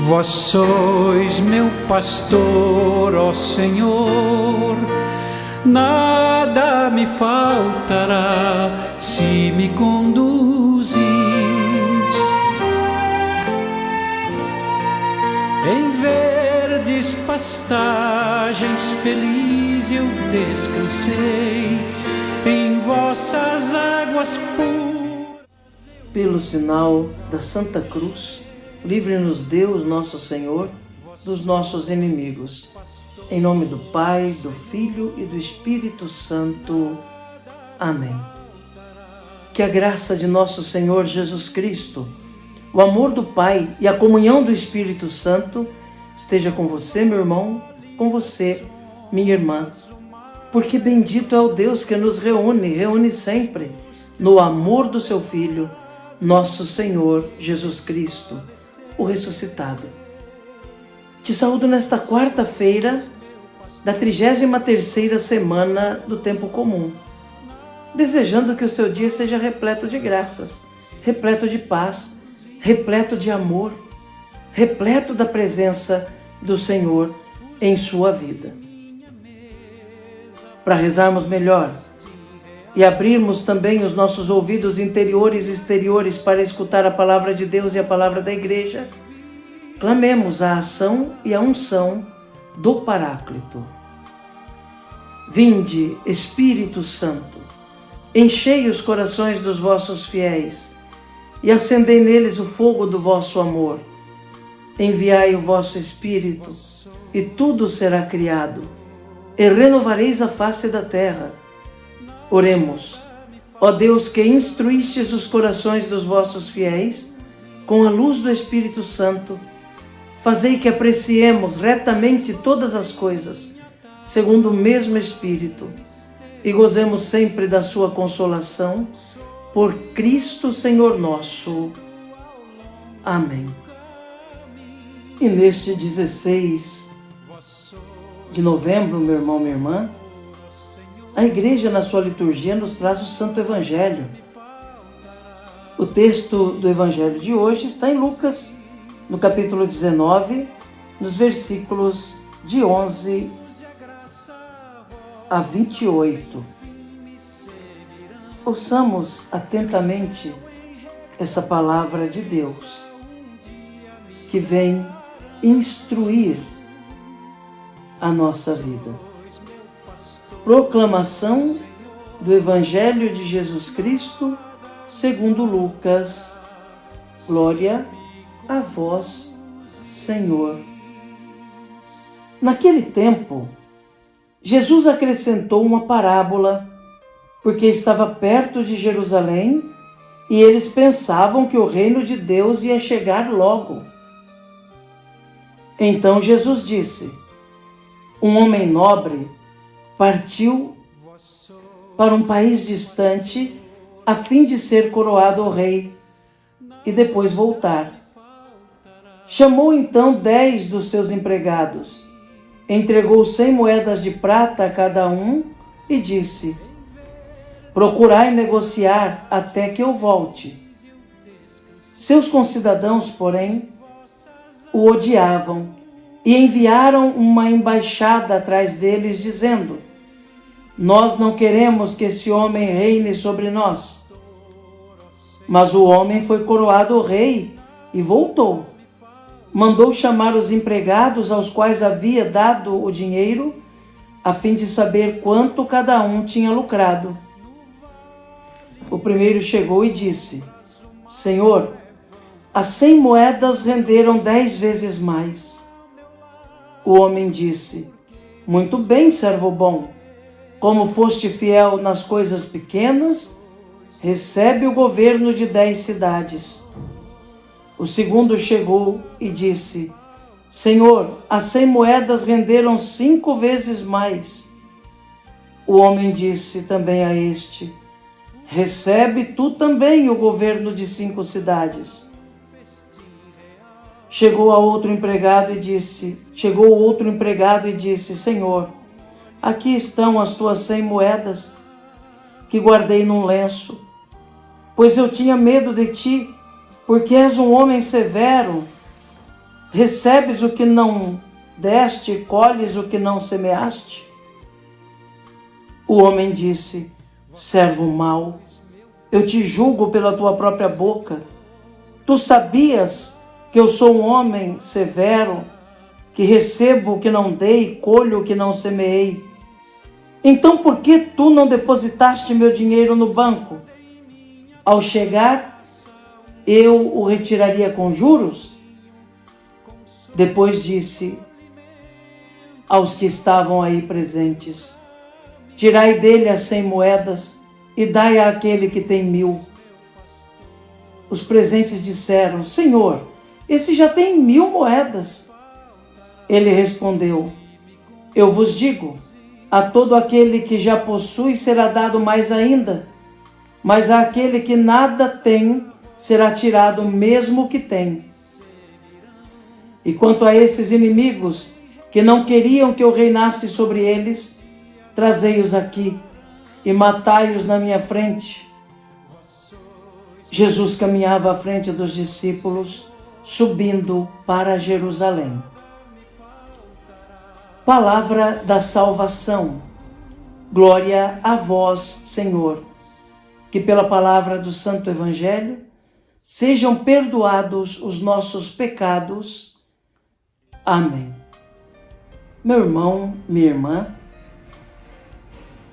Vós sois meu pastor, ó Senhor, nada me faltará se me conduzis. Em verdes pastagens feliz eu descansei, em vossas águas puras. Pelo sinal da Santa Cruz, livre-nos Deus, nosso Senhor, dos nossos inimigos. Em nome do Pai, do Filho e do Espírito Santo. Amém. Que a graça de nosso Senhor Jesus Cristo, o amor do Pai e a comunhão do Espírito Santo esteja com você, meu irmão, com você, minha irmã. Porque bendito é o Deus que nos reúne sempre no amor do seu Filho, nosso Senhor Jesus Cristo, o ressuscitado. Te saúdo nesta quarta-feira da 33ª semana do tempo comum, desejando que o seu dia seja repleto de graças, repleto de paz, repleto de amor, repleto da presença do Senhor em sua vida. Para rezarmos melhor e abrirmos também os nossos ouvidos interiores e exteriores para escutar a palavra de Deus e a palavra da Igreja, clamemos a ação e a unção do Paráclito. Vinde, Espírito Santo, enchei os corações dos vossos fiéis e acendei neles o fogo do vosso amor. Enviai o vosso Espírito e tudo será criado, e renovareis a face da terra. Oremos. Ó Deus, que instruístes os corações dos vossos fiéis com a luz do Espírito Santo, fazei que apreciemos retamente todas as coisas, segundo o mesmo Espírito, e gozemos sempre da sua consolação, por Cristo Senhor nosso. Amém. E neste 16 de novembro, meu irmão, minha irmã, a Igreja, na sua liturgia, nos traz o Santo Evangelho. O texto do Evangelho de hoje está em Lucas, no capítulo 19, nos versículos de 11 a 28. Ouçamos atentamente essa palavra de Deus, que vem instruir a nossa vida. Proclamação do Evangelho de Jesus Cristo, segundo Lucas. Glória a vós, Senhor. Naquele tempo, Jesus acrescentou uma parábola, porque estava perto de Jerusalém e eles pensavam que o reino de Deus ia chegar logo. Então Jesus disse: um homem nobre partiu para um país distante a fim de ser coroado rei e depois voltar. Chamou então 10 dos seus empregados, entregou 100 moedas de prata a cada um e disse: procurai negociar até que eu volte. Seus concidadãos, porém, o odiavam e enviaram uma embaixada atrás deles, dizendo: nós não queremos que esse homem reine sobre nós. Mas o homem foi coroado rei e voltou. Mandou chamar os empregados aos quais havia dado o dinheiro, a fim de saber quanto cada um tinha lucrado. O primeiro chegou e disse: Senhor, as 100 moedas renderam 10 vezes mais. O homem disse: muito bem, servo bom. Como foste fiel nas coisas pequenas, recebe o governo de 10 cidades. O segundo chegou e disse: Senhor, as 100 moedas renderam 5 vezes mais. O homem disse também a este: recebe tu também o governo de 5 cidades. Chegou outro empregado e disse: Senhor, aqui estão as tuas 100 moedas que guardei num lenço, pois eu tinha medo de ti, porque és um homem severo. Recebes o que não deste e colhes o que não semeaste? O homem disse: servo mau, eu te julgo pela tua própria boca. Tu sabias que eu sou um homem severo, que recebo o que não dei e colho o que não semeei. Então por que tu não depositaste meu dinheiro no banco? Ao chegar, eu o retiraria com juros? Depois disse aos que estavam aí presentes: tirai dele as 100 moedas e dai àquele que tem 1000. Os presentes disseram: Senhor, esse já tem 1000 moedas. Ele respondeu: eu vos digo, a todo aquele que já possui será dado mais ainda, mas àquele que nada tem será tirado mesmo o que tem. E quanto a esses inimigos que não queriam que eu reinasse sobre eles, trazei-os aqui e matai-os na minha frente. Jesus caminhava à frente dos discípulos, subindo para Jerusalém. Palavra da salvação. Glória a vós, Senhor. Que pela palavra do Santo Evangelho sejam perdoados os nossos pecados. Amém. Meu irmão, minha irmã,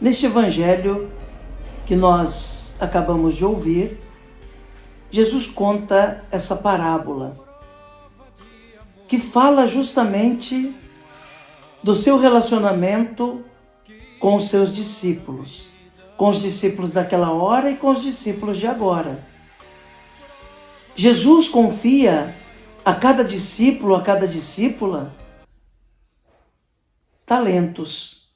neste Evangelho que nós acabamos de ouvir, Jesus conta essa parábola que fala justamente do seu relacionamento com os seus discípulos, com os discípulos daquela hora e com os discípulos de agora. Jesus confia a cada discípulo, a cada discípula, talentos.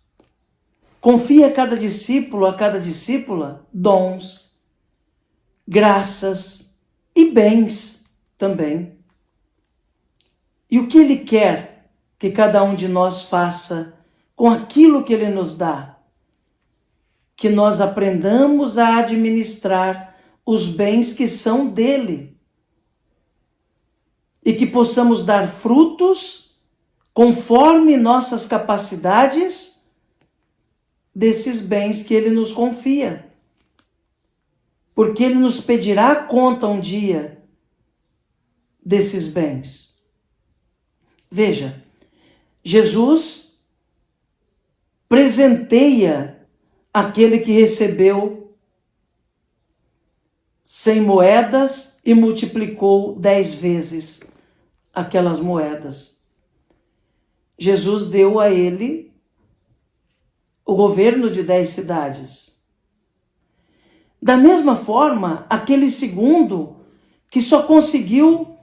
Confia a cada discípulo, a cada discípula, dons, graças e bens também. E o que Ele quer que cada um de nós faça com aquilo que Ele nos dá? Que nós aprendamos a administrar os bens que são dele e que possamos dar frutos conforme nossas capacidades desses bens que Ele nos confia. Porque Ele nos pedirá conta um dia desses bens. Veja, Jesus presenteia aquele que recebeu 100 moedas e multiplicou 10 vezes aquelas moedas. Jesus deu a ele o governo de 10 cidades. Da mesma forma, aquele segundo que só conseguiu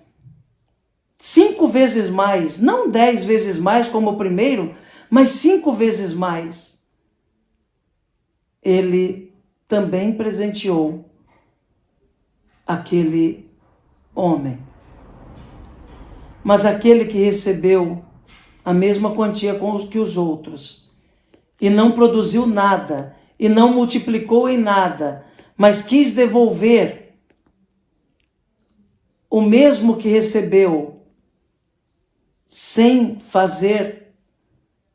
5 vezes mais, não 10 vezes mais como o primeiro, mas 5 vezes mais. Ele também presenteou aquele homem. Mas aquele que recebeu a mesma quantia que os outros e não produziu nada e não multiplicou em nada, mas quis devolver o mesmo que recebeu, sem fazer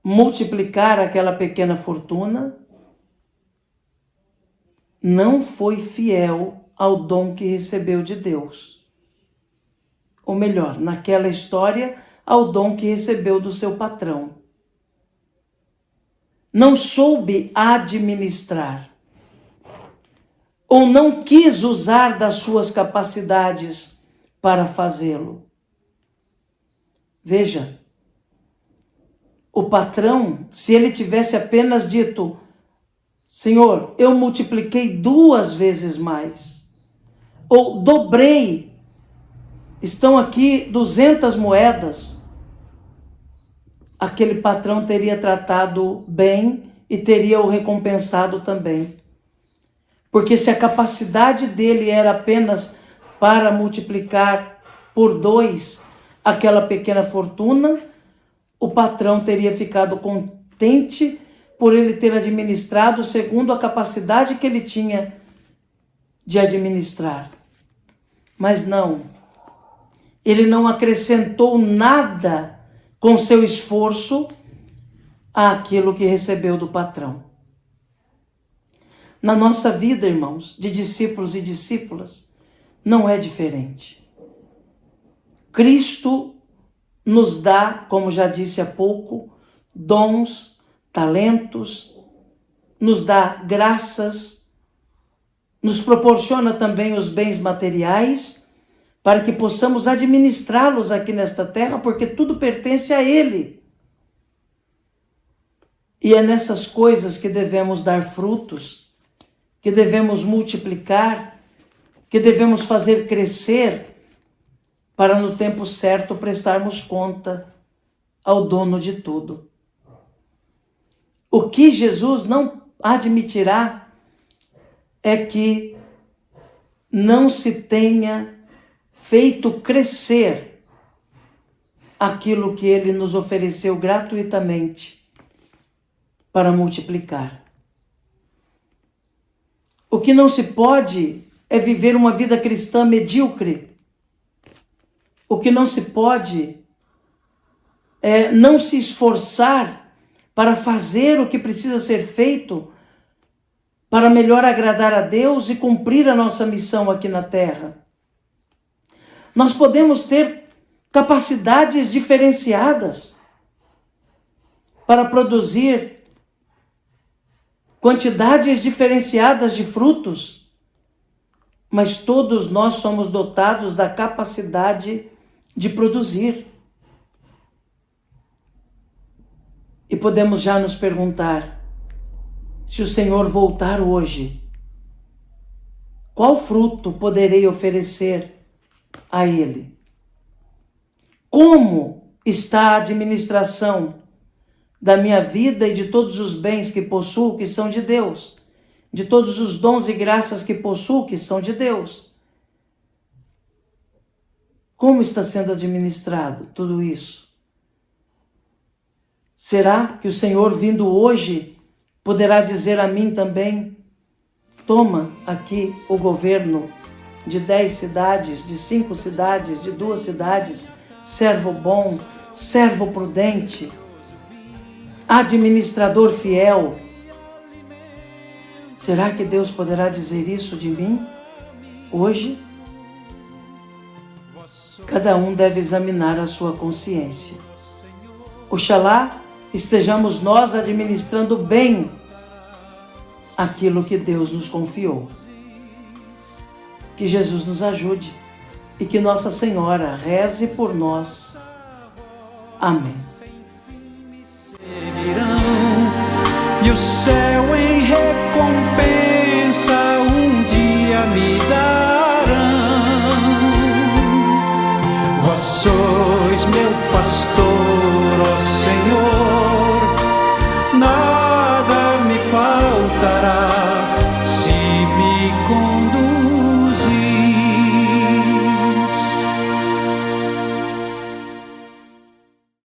multiplicar aquela pequena fortuna, não foi fiel ao dom que recebeu de Deus. Ou melhor, naquela história, ao dom que recebeu do seu patrão. Não soube administrar, ou não quis usar das suas capacidades para fazê-lo. Veja, o patrão, se ele tivesse apenas dito: Senhor, eu multipliquei 2 vezes mais, ou dobrei, estão aqui 200 moedas, aquele patrão teria tratado bem e teria o recompensado também. Porque se a capacidade dele era apenas para multiplicar por 2 aquela pequena fortuna, o patrão teria ficado contente por ele ter administrado segundo a capacidade que ele tinha de administrar. Mas não. ele não acrescentou nada com seu esforço àquilo que recebeu do patrão. Na nossa vida, irmãos, de discípulos e discípulas, não é diferente. Cristo nos dá, como já disse há pouco, dons, talentos, nos dá graças, nos proporciona também os bens materiais, para que possamos administrá-los aqui nesta terra, porque tudo pertence a Ele. E é nessas coisas que devemos dar frutos, que devemos multiplicar, que devemos fazer crescer, para no tempo certo prestarmos conta ao dono de tudo. O que Jesus não admitirá é que não se tenha feito crescer aquilo que Ele nos ofereceu gratuitamente para multiplicar. O que não se pode é viver uma vida cristã medíocre. O que não se pode é não se esforçar para fazer o que precisa ser feito para melhor agradar a Deus e cumprir a nossa missão aqui na terra. Nós podemos ter capacidades diferenciadas para produzir quantidades diferenciadas de frutos, mas todos nós somos dotados da capacidade de produzir. E podemos já nos perguntar, se o Senhor voltar hoje, qual fruto poderei oferecer a Ele? Como está a administração da minha vida e de todos os bens que possuo, que são de Deus? De todos os dons e graças que possuo, que são de Deus? Como está sendo administrado tudo isso? Será que o Senhor, vindo hoje, poderá dizer a mim também: toma aqui o governo de 10 cidades, de 5 cidades, de 2 cidades, servo bom, servo prudente, administrador fiel? Será que Deus poderá dizer isso de mim hoje? Cada um deve examinar a sua consciência. Oxalá estejamos nós administrando bem aquilo que Deus nos confiou. Que Jesus nos ajude e que Nossa Senhora reze por nós. Amém. E o céu em recompensa